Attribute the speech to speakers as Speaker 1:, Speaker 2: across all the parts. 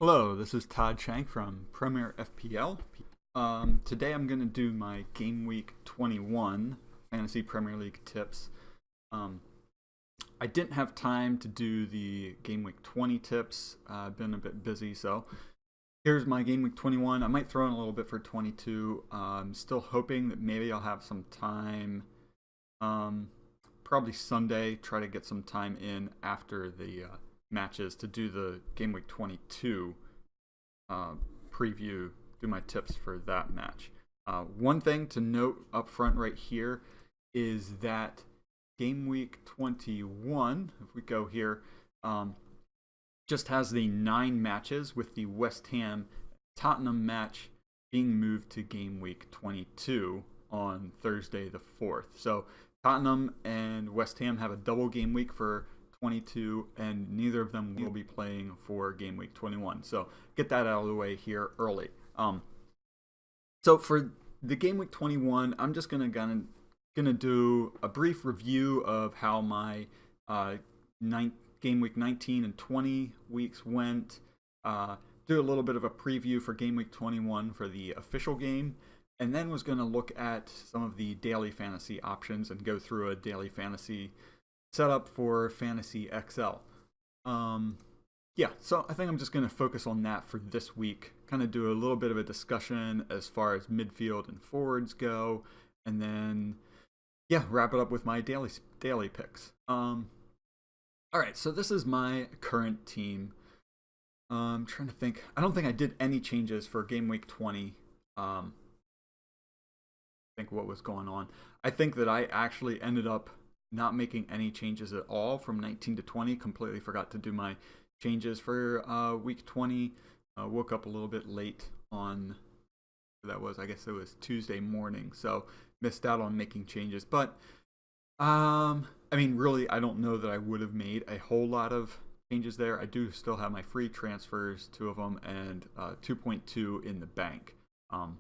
Speaker 1: Hello, this is Todd Shank from Premier FPL. Today I'm going to do my Game Week 21 Fantasy Premier League tips. I didn't have time to do the Game Week 20 tips. I've been a bit busy, so here's my Game Week 21. I might throw in a little bit for 22. I'm still hoping that maybe I'll have some time, probably Sunday, try to get some time in after the matches to do the Game Week 22 preview, do my tips for that match. One thing to note up front right here is that Game Week 21, if we go here, just has the 9 matches, with the West Ham Tottenham match being moved to Game Week 22 on Thursday the 4th. So Tottenham and West Ham have a double game week for 22, and neither of them will be playing for Game Week 21. So get that out of the way here early. So for the Game Week 21, I'm just gonna do a brief review of how my Game Week 19 and 20 weeks went. Do a little bit of a preview for Game Week 21 for the official game, and then was going to look at some of the daily fantasy options and go through a daily fantasy setup for Fantasy XL. Yeah, so I think I'm just going to focus on that for this week. Kind of do a little bit of a discussion as far as midfield and forwards go, and then wrap it up with my daily picks. All right, so this is my current team. I'm trying to think. I don't think I did any changes for Game Week 20. Think what was going on. I think that I actually ended up not making any changes at all from 19 to 20. Completely forgot to do my changes for week 20. Woke up a little bit late on, I guess it was Tuesday morning, so missed out on making changes. But I mean, really, I don't know that I would have made a whole lot of changes there. I do still have my free transfers, 2 of them, and 2.2 in the bank. That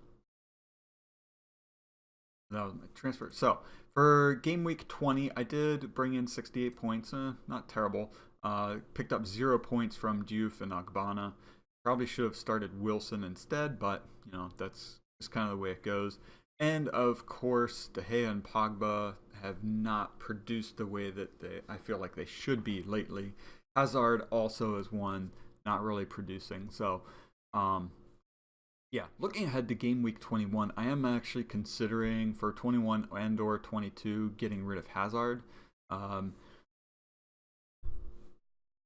Speaker 1: was my transfer. So for Game Week 20, I did bring in 68 points. Not terrible. Picked up 0 points from Diouf and Ogbonna. Probably should have started Wilson instead, but that's just kind of the way it goes. And of course, De Gea and Pogba have not produced the way that I feel like they should be lately. Hazard also is one not really producing. So, looking ahead to Game Week 21, I am actually considering for 21 and or 22 getting rid of Hazard.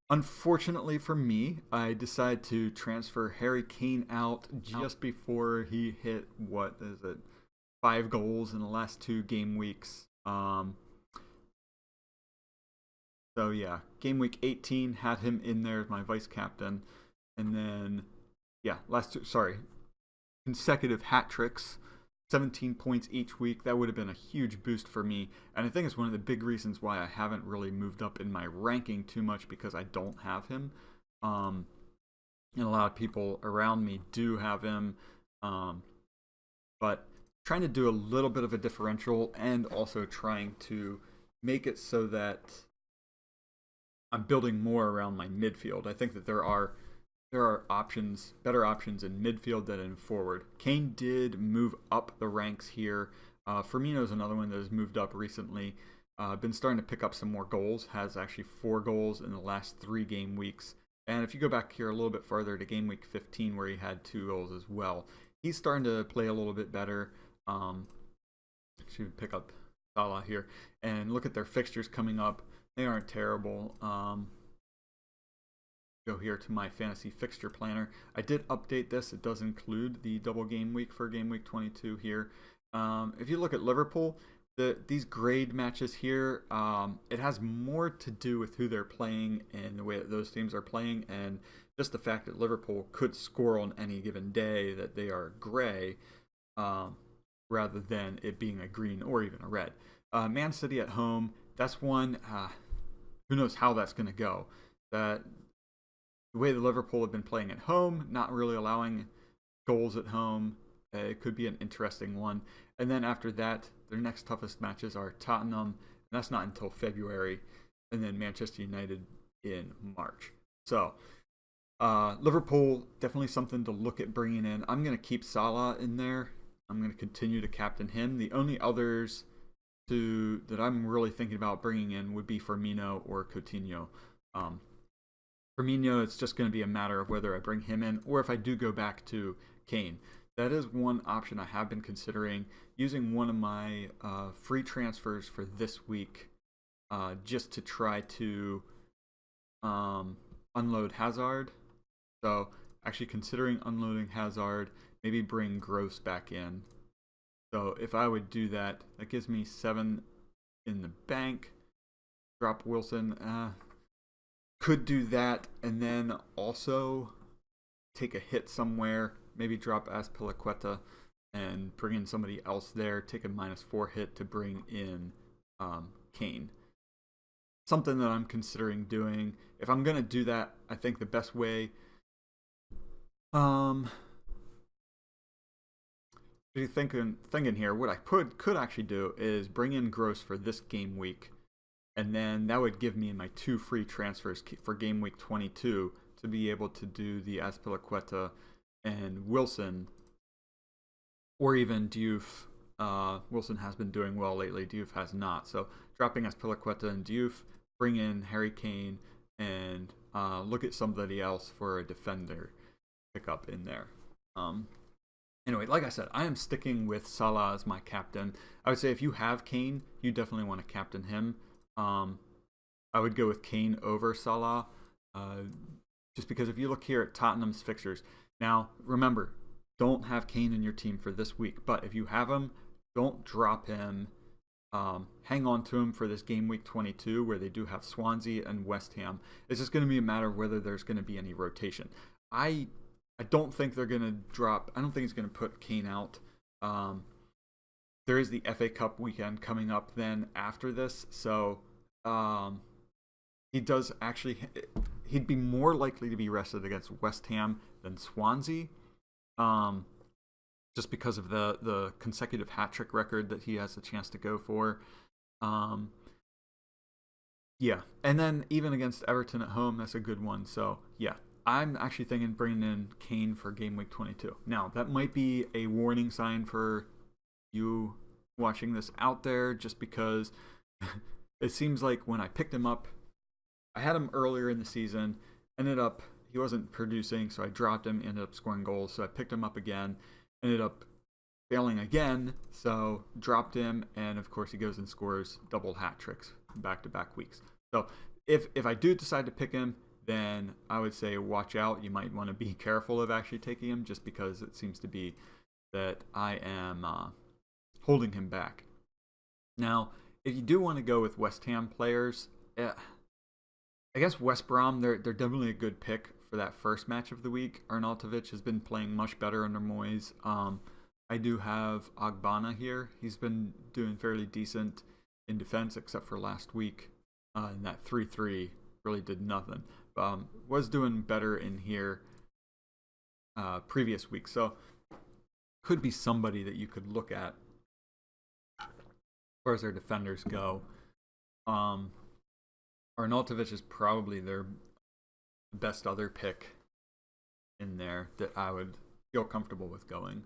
Speaker 1: Unfortunately for me, I decided to transfer Harry Kane out just before he hit, 5 goals in the last 2 game weeks. So yeah, Game Week 18 had him in there as my vice captain, and then consecutive hat tricks, 17 points each week. That would have been a huge boost for me, and I think it's one of the big reasons why I haven't really moved up in my ranking too much, because I don't have him. And a lot of people around me do have him, but trying to do a little bit of a differential, and also trying to make it so that I'm building more around my midfield. I think that there are options, better options in midfield than in forward. Kane did move up the ranks here. Firmino is another one that has moved up recently. Been starting to pick up some more goals. Has actually 4 goals in the last 3 game weeks. And if you go back here a little bit further to Game Week 15, where he had 2 goals as well, he's starting to play a little bit better. Should pick up Salah here and look at their fixtures coming up. They aren't terrible. Go here to my fantasy fixture planner. I did update this. It does include the double game week for Game Week 22 here. If you look at Liverpool, these grade matches here, it has more to do with who they're playing and the way that those teams are playing, and just the fact that Liverpool could score on any given day that they are gray, rather than it being a green or even a red. Man City at home, that's one, who knows how that's going to go. The way the Liverpool have been playing at home, not really allowing goals at home, it could be an interesting one. And then after that, their next toughest matches are Tottenham, and that's not until February, and then Manchester United in March. So Liverpool, definitely something to look at bringing in. I'm going to keep Salah in there. I'm going to continue to captain him. The only others that I'm really thinking about bringing in would be Firmino or Coutinho. Firmino, it's just going to be a matter of whether I bring him in or if I do go back to Kane. That is one option I have been considering, using one of my free transfers for this week just to try to unload Hazard. So actually considering unloading Hazard, maybe bring Gross back in. So if I would do that, that gives me 7 in the bank. Drop Wilson. Could do that and then also take a hit somewhere. Maybe drop Azpilicueta and bring in somebody else there. Take a -4 hit to bring in Kane. Something that I'm considering doing. If I'm going to do that, I think the best way... thinking here, what I could actually do is bring in Gross for this game week, and then that would give me my 2 free transfers for game week 22 to be able to do the Azpilicueta and Wilson, or even Diouf. Wilson has been doing well lately. Diouf has not. So dropping Azpilicueta and Diouf, bring in Harry Kane, and look at somebody else for a defender pick up in there. Anyway, like I said, I am sticking with Salah as my captain. I would say if you have Kane, you definitely want to captain him. I would go with Kane over Salah, just because if you look here at Tottenham's fixtures, now remember, don't have Kane in your team for this week, but if you have him, don't drop him. Hang on to him for this game week 22, where they do have Swansea and West Ham. It's just going to be a matter of whether there's going to be any rotation. I don't think they're going to drop. I don't think he's going to put Kane out. There is the FA Cup weekend coming up then after this, so he does actually. He'd be more likely to be rested against West Ham than Swansea, just because of the consecutive hat-trick record that he has a chance to go for. Yeah, and then even against Everton at home, that's a good one. So yeah, I'm actually thinking bringing in Kane for game week 22. Now, that might be a warning sign for you watching this out there, just because it seems like when I picked him up, I had him earlier in the season, he wasn't producing, so I dropped him, ended up scoring goals, so I picked him up again, ended up failing again, so dropped him, and of course he goes and scores double hat tricks back-to-back weeks. So if I do decide to pick him, then I would say watch out. You might want to be careful of actually taking him, just because it seems to be that I am holding him back. Now, if you do want to go with West Ham players, I guess West Brom, they're definitely a good pick for that first match of the week. Arnautovic has been playing much better under Moyes. I do have Ogbonna here. He's been doing fairly decent in defense, except for last week. And that 3-3 really did nothing. Was doing better in here previous week. So could be somebody that you could look at as far as their defenders go. Arnautovic is probably their best other pick in there that I would feel comfortable with going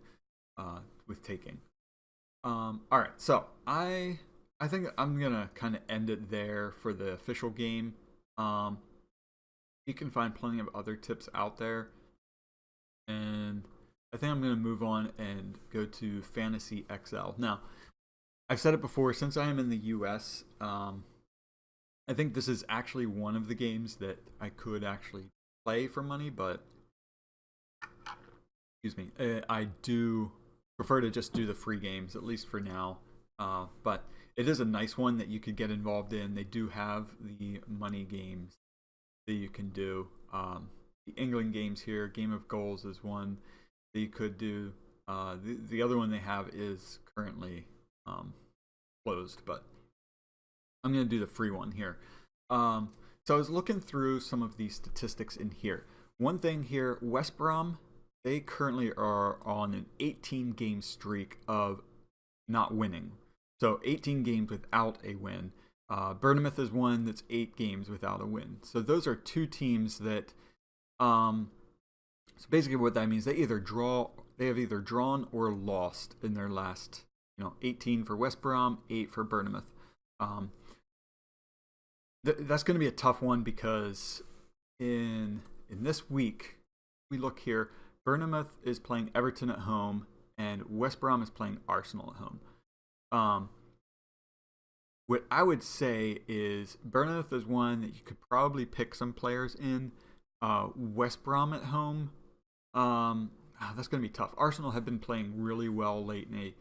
Speaker 1: with taking. All right, so I think I'm gonna kind of end it there for the official game. You can find plenty of other tips out there, and I think I'm gonna move on and go to Fantasy XL. Now, I've said it before, since I am in the US, I think this is actually one of the games that I could actually play for money, but excuse me, I do prefer to just do the free games, at least for now. But it is a nice one that you could get involved in. They do have the money games that you can do. The England games here, Game of Goals is one that you could do. The other one they have is currently closed, but I'm going to do the free one here. So I was looking through some of these statistics in here. One thing here, West Brom, they currently are on an 18-game streak of not winning. So 18 games without a win. Bournemouth is one that's 8 games without a win. So those are two teams that So basically, what that means, they have either drawn or lost in their last, 18 for West Brom, 8 for Bournemouth. That's going to be a tough one because in this week, we look here, Bournemouth is playing Everton at home and West Brom is playing Arsenal at home. What I would say is Bournemouth is one that you could probably pick some players in. West Brom at home, that's going to be tough. Arsenal have been playing really well lately.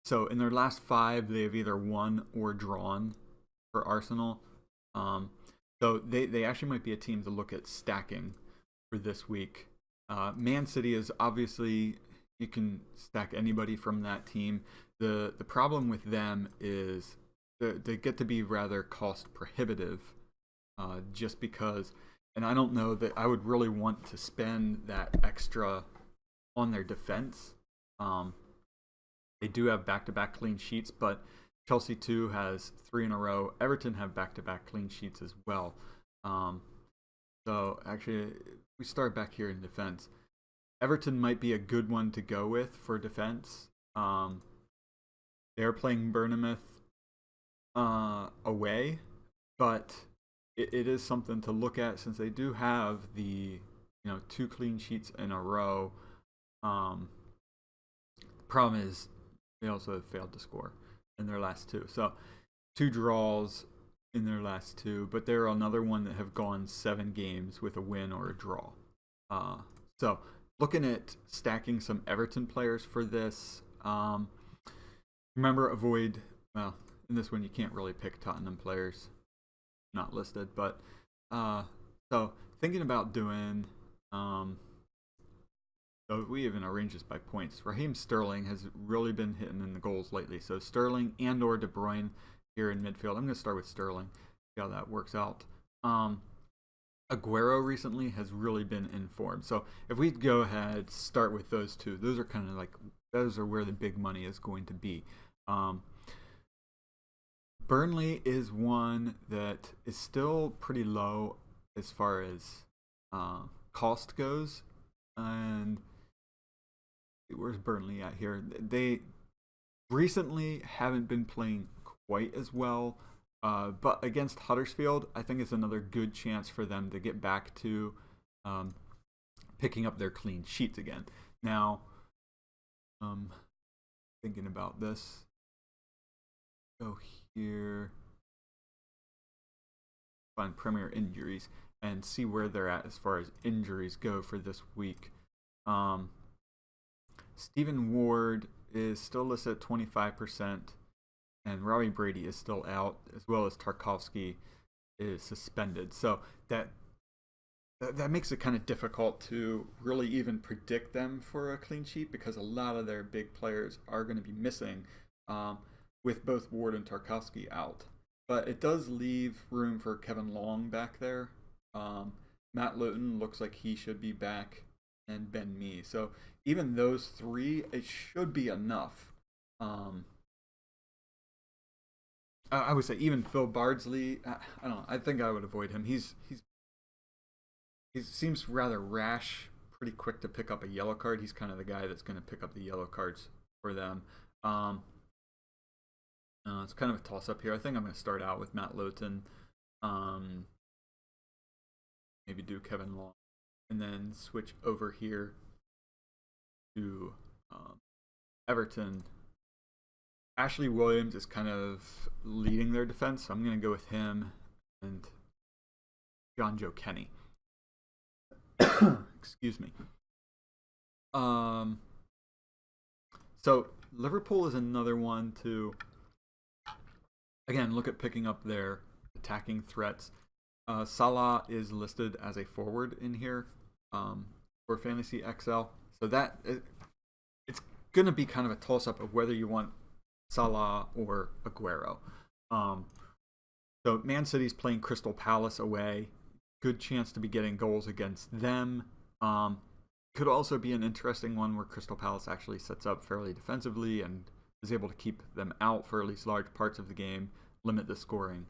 Speaker 1: So in their last 5, they have either won or drawn for Arsenal. So they actually might be a team to look at stacking for this week. Man City is obviously, you can stack anybody from that team. The problem with them is they get to be rather cost prohibitive, just because, and I don't know that I would really want to spend that extra on their defense. They do have back-to-back clean sheets, but Chelsea too has 3 in a row. Everton have back-to-back clean sheets as well. So actually, we start back here in defense. Everton might be a good one to go with for defense. They're playing Bournemouth away, but it is something to look at since they do have the 2 clean sheets in a row. The problem is they also have failed to score in their last 2. So 2 draws in their last 2, but they're another one that have gone 7 games with a win or a draw. So looking at stacking some Everton players for this. Remember, avoid, well, in this one you can't really pick Tottenham players, not listed, but so thinking about doing, so we even arrange this by points. Raheem Sterling has really been hitting in the goals lately. So Sterling and or De Bruyne here in midfield. I'm going to start with Sterling, see how that works out. Aguero recently has really been in form. So if we go ahead, start with those 2. Those are kind of like, those are where the big money is going to be. Burnley is one that is still pretty low as far as cost goes. And where's Burnley at here? They recently haven't been playing quite as well, but against Huddersfield, I think it's another good chance for them to get back to picking up their clean sheets again. Now, thinking about this, go here, find Premier injuries and see where they're at as far as injuries go for this week. Stephen Ward is still listed at 25%, and Robbie Brady is still out, as well as Tarkowski is suspended. So that makes it kind of difficult to really even predict them for a clean sheet because a lot of their big players are going to be missing, with both Ward and Tarkowski out. But it does leave room for Kevin Long back there. Matt Lowton looks like he should be back, and Ben Mee. So even those 3, it should be enough. I would say even Phil Bardsley, I don't know, I think I would avoid him. He seems rather rash, pretty quick to pick up a yellow card. He's kind of the guy that's going to pick up the yellow cards for them. It's kind of a toss-up here. I think I'm going to start out with Matt Lowton. Maybe do Kevin Long, and then switch over here to Everton. Ashley Williams is kind of leading their defense, so I'm going to go with him and John Joe Kenny. Excuse me. So Liverpool is another one to, again, look at picking up their attacking threats. Salah is listed as a forward in here for Fantasy XL. So that it's going to be kind of a toss-up of whether you want Salah or Aguero. So Man City's playing Crystal Palace away. Good chance to be getting goals against them. Could also be an interesting one where Crystal Palace actually sets up fairly defensively and is able to keep them out for at least large parts of the game, limit the scoring.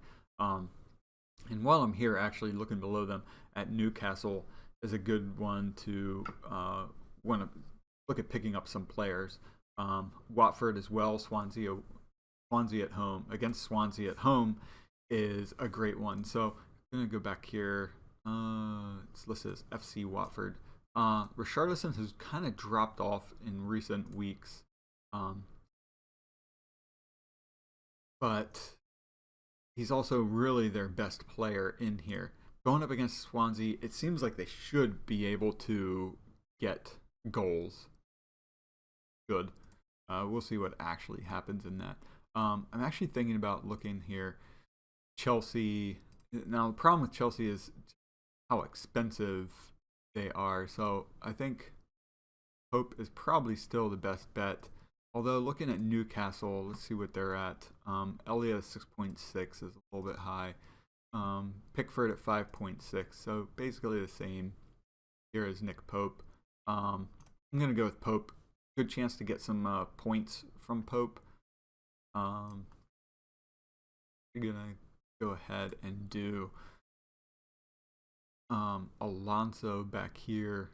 Speaker 1: And while I'm here, actually looking below them at Newcastle is a good one to want to look at picking up some players. Watford as well. Swansea at home against Swansea at home is a great one. So I'm gonna go back here. It's listed as FC Watford. Richarlison has kind of dropped off in recent weeks, but he's also really their best player in here. Going up against Swansea, it seems like they should be able to get goals. Good. We'll see what actually happens in that. I'm actually thinking about looking here. Chelsea. Now, the problem with Chelsea is how expensive they are. So I think Pope is probably still the best bet. Although looking at Newcastle, let's see what they're at. Elliott 6.6 is a little bit high. Pickford at 5.6, so basically the same here as Nick Pope. I'm going to go with Pope. Good chance to get some points from Pope. I'm going to go ahead and do Alonso back here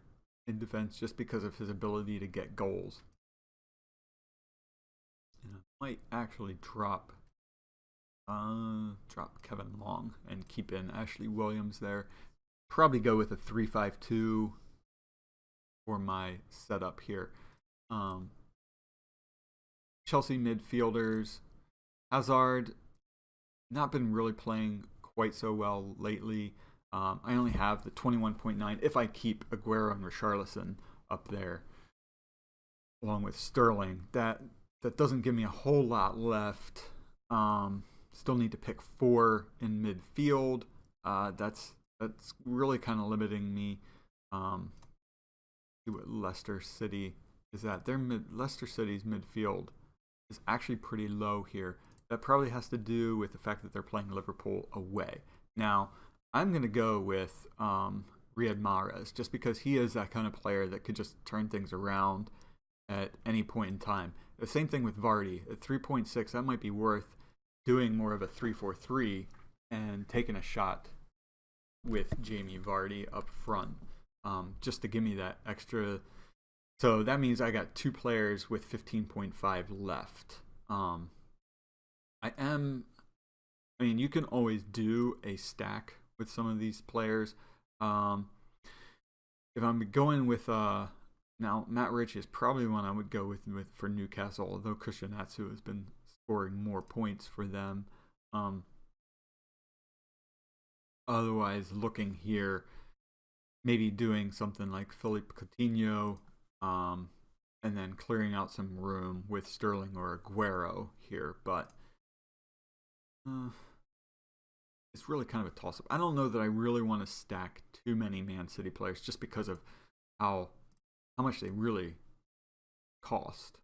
Speaker 1: in defense just because of his ability to get goals. And I might actually drop Kevin Long and keep in Ashley Williams there. Probably go with a 3-5-2 for my setup here. Chelsea midfielders. Hazard, not been really playing quite so well lately. I only have the 21.9 if I keep Aguero and Richarlison up there along with Sterling. That doesn't give me a whole lot left. Still need to pick 4 in midfield. That's really kind of limiting me. See what Leicester City is at. Leicester City's midfield is actually pretty low here. That probably has to do with the fact that they're playing Liverpool away. Now, I'm going to go with Riyad Mahrez just because he is that kind of player that could just turn things around at any point in time. The same thing with Vardy. At 3.6, that might be worth doing more of a 3-4-3 and taking a shot with Jamie Vardy up front just to give me that extra. So that means I got 2 players with 15.5 left. You can always do a stack with some of these players. If I'm going with now Matt Rich is probably one I would go with for Newcastle, although Christian Atsu has been scoring more points for them. Otherwise, looking here, maybe doing something like Philippe Coutinho, and then clearing out some room with Sterling or Aguero here. But it's really kind of a toss-up. I don't know that I really want to stack too many Man City players just because of how much they really cost.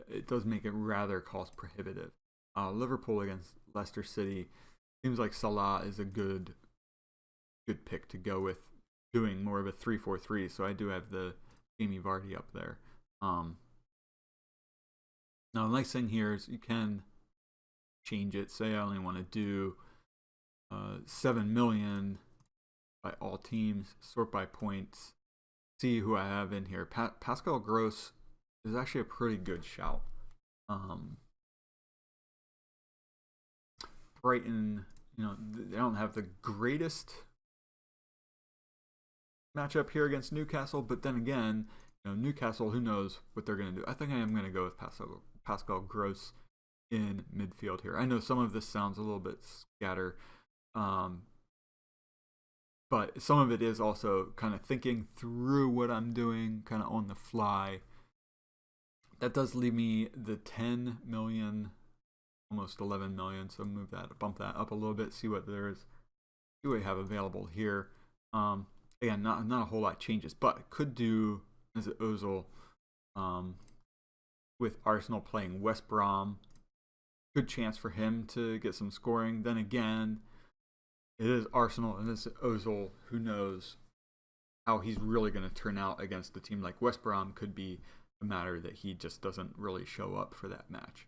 Speaker 1: It does make it rather cost prohibitive. Liverpool against Leicester City seems like Salah is a good pick to go with, doing more of a 3-4-3. So I do have the Jamie Vardy up there. Now the nice thing here is you can change it. Say I only want to do 7 million by all teams, sort by points, see who I have in here. Pascal Gross is actually a pretty good shout. Brighton, they don't have the greatest matchup here against Newcastle, but then again, Newcastle, who knows what they're going to do. I think I am going to go with Pascal Gross in midfield here. I know some of this sounds a little bit scatter, but some of it is also kind of thinking through what I'm doing kind of on the fly. That does leave me the 10 million, almost 11 million. So bump that up a little bit, see what we have available here. Again, not a whole lot changes, but could do as Ozil with Arsenal playing West Brom. Good chance for him to get some scoring. Then again, it is Arsenal and it's Ozil. Who knows how he's really going to turn out against a team like West Brom? Could be a matter that he just doesn't really show up for that match.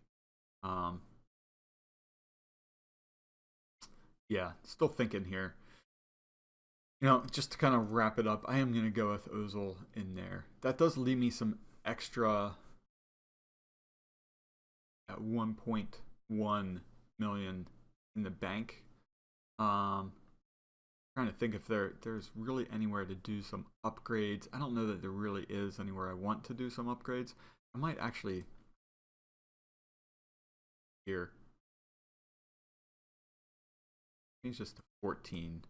Speaker 1: Yeah, still thinking here. You know, just to kind of wrap it up, I am going to go with Ozil in there. That does leave me some extra at 1.1 million in the bank. Trying to think if there's really anywhere to do some upgrades. I don't know that there really is anywhere I want to do some upgrades. I might actually here change this to 14.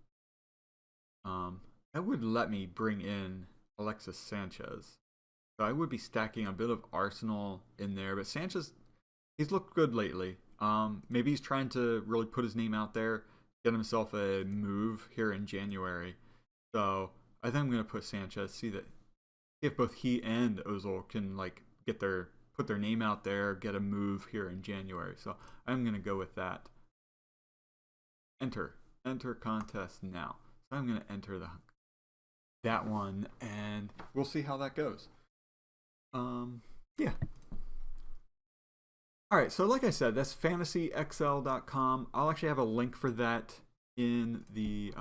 Speaker 1: That would let me bring in Alexis Sanchez. So I would be stacking a bit of Arsenal in there, but Sanchez, he's looked good lately. Maybe he's trying to really put his name out there, get himself a move here in January. So I think I'm gonna put Sanchez. See that if both he and Ozil can like put their name out there, get a move here in January. So I'm gonna go with that. Enter contest now. So I'm gonna enter that one, and we'll see how that goes. Yeah. All right, so like I said, that's fantasyxl.com. I'll actually have a link for that in the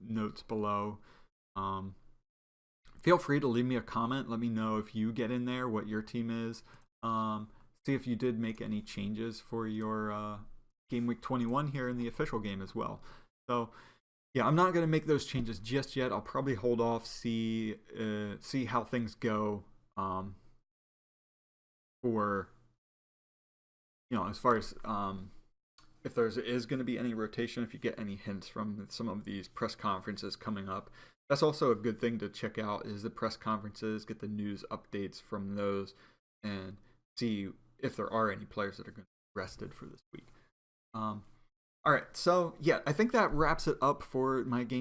Speaker 1: notes below. Feel free to leave me a comment. Let me know if you get in there, what your team is. See if you did make any changes for your Game Week 21 here in the official game as well. So, yeah, I'm not going to make those changes just yet. I'll probably hold off, see how things go for, you know, as far as if there is going to be any rotation, if you get any hints from some of these press conferences coming up. That's also a good thing to check out is the press conferences, get the news updates from those, and see if there are any players that are going to be rested for this week. All right, so yeah, I think that wraps it up for my game